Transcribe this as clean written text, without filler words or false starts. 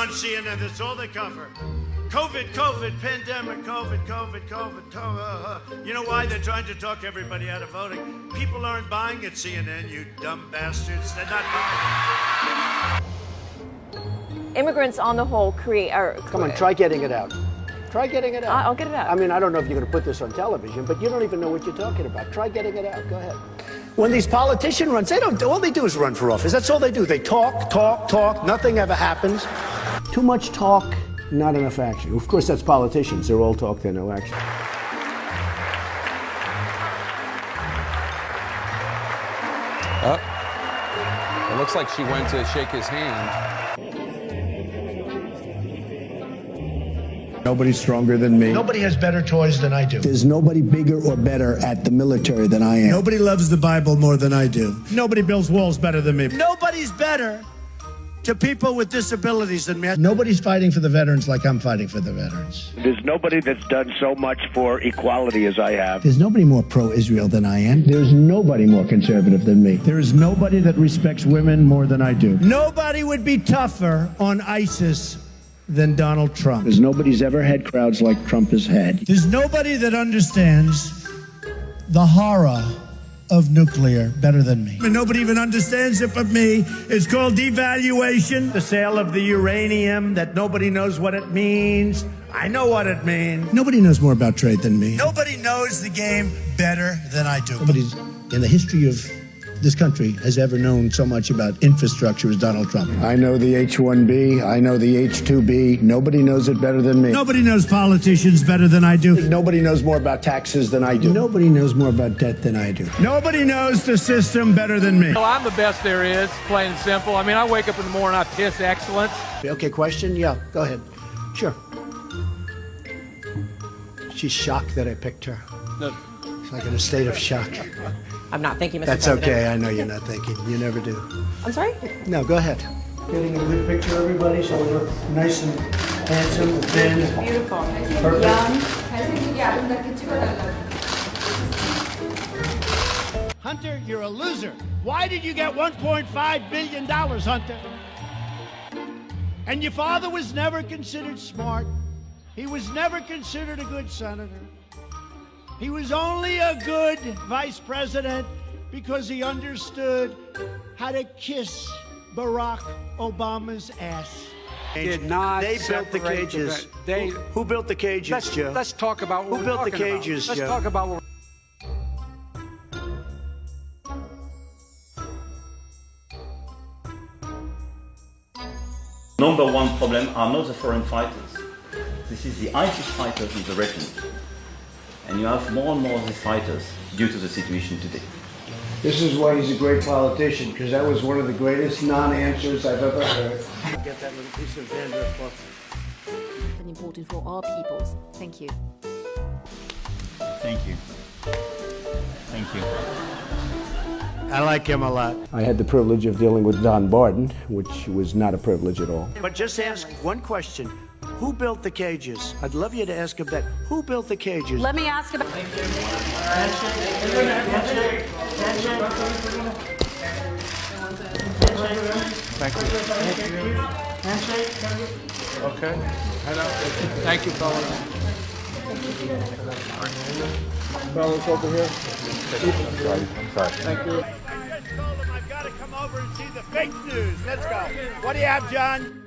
On CNN, that's all they cover. COVID, pandemic, COVID. You know why? They're trying to talk everybody out of voting. People aren't buying at CNN, you dumb bastards. They're not buying. Immigrants on the whole Come on, try getting it out. Try getting it out. I'll get it out. I mean, I don't know if you're going to put this on television, but you don't even know what you're talking about. Try getting it out. Go ahead. When these politicians run, all they do is run for office. That's all they do. They talk. Nothing ever happens. Too much talk, not enough action. Of course, that's politicians. They're all talk, they're no action. It looks like she went to shake his hand. Nobody's stronger than me. Nobody has better toys than I do. There's nobody bigger or better at the military than I am. Nobody loves the Bible more than I do. Nobody builds walls better than me. Nobody's better to people with disabilities than me. Nobody's fighting for the veterans like I'm fighting for the veterans. There's nobody that's done so much for equality as I have. There's nobody more pro-Israel than I am. There's nobody more conservative than me. There is nobody that respects women more than I do. Nobody would be tougher on ISIS than Donald Trump. There's nobody's ever had crowds like Trump has had. There's nobody that understands the horror of nuclear better than me. And nobody even understands it but me. It's called devaluation. The sale of the uranium that nobody knows what it means. I know what it means. Nobody knows more about trade than me. Nobody knows the game better than I do. Nobody's in the history of this country has ever known so much about infrastructure as Donald Trump. I know the H-1B. I know the H-2B. Nobody knows it better than me. Nobody knows politicians better than I do. Nobody knows more about taxes than I do. Nobody knows more about debt than I do. Nobody knows the system better than me. Well, I'm the best there is, plain and simple. I mean, I wake up in the morning, I piss excellence. Okay, question? Yeah, go ahead. Sure. She's shocked that I picked her. No. She's like in a state of shock. I'm not thinking, Mr. That's President. okay. I know you're not thinking. You never do. I'm sorry? No, go ahead. Getting a good picture of everybody so we look nice and handsome, thin. Beautiful. Perfect. Hunter, you're a loser. Why did you get $1.5 billion, Hunter? And your father was never considered smart. He was never considered a good senator. He was only a good vice president because he understood how to kiss Barack Obama's ass. Did not They built the separate cages. They. Who built the cages, Joe? Let's talk about what Who we're built the talking about. cages, Let's Joe? talk about what. Number one problem are not the foreign fighters. This is the ISIS fighters in the region. And you have more and more of these fighters due to the situation today. This is why he's a great politician, because that was one of the greatest non-answers I've ever heard. Get that little piece of dandruff off. And important for all peoples. Thank you. Thank you. Thank you. I like him a lot. I had the privilege of dealing with Don Barton, which was not a privilege at all. But just ask one question. Who built the cages? I'd love you to ask him that. Who built the cages? Let me ask about. Thank you. Okay. Thank you, fellas. Fellas over here. I'm sorry. Thank you. I just told him I've got to come over and see the fake news. Let's go. What do you have, John?